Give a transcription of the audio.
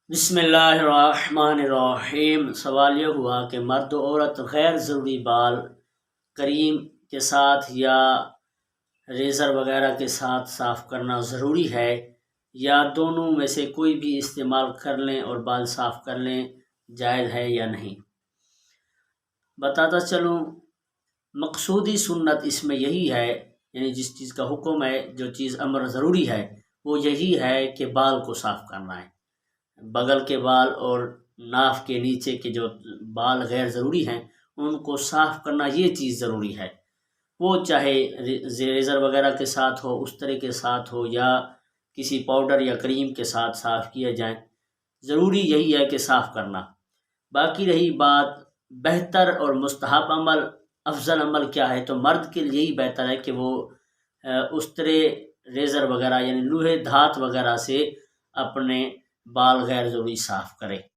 بسم اللہ الرحمن الرحیم۔ سوال یہ ہوا کہ مرد و عورت غیر ضروری بال کریم کے ساتھ یا ریزر وغیرہ کے ساتھ صاف کرنا ضروری ہے یا دونوں میں سے کوئی بھی استعمال کر لیں اور بال صاف کر لیں جائز ہے یا نہیں۔ بتاتا چلوں، مقصودی سنت اس میں یہی ہے، یعنی جس چیز کا حکم ہے، جو چیز امر ضروری ہے وہ یہی ہے کہ بال کو صاف کرنا ہے۔ بغل کے بال اور ناف کے نیچے کے جو بال غیر ضروری ہیں ان کو صاف کرنا یہ چیز ضروری ہے، وہ چاہے ریزر وغیرہ کے ساتھ ہو، استرے کے ساتھ ہو، یا کسی پاؤڈر یا کریم کے ساتھ صاف کیے جائیں، ضروری یہی ہے کہ صاف کرنا۔ باقی رہی بات بہتر اور مستحب عمل، افضل عمل کیا ہے، تو مرد کے لیے یہی بہتر ہے کہ وہ استرے، ریزر وغیرہ یعنی لوہے دھات وغیرہ سے اپنے بال غیر ضروری صاف کرے۔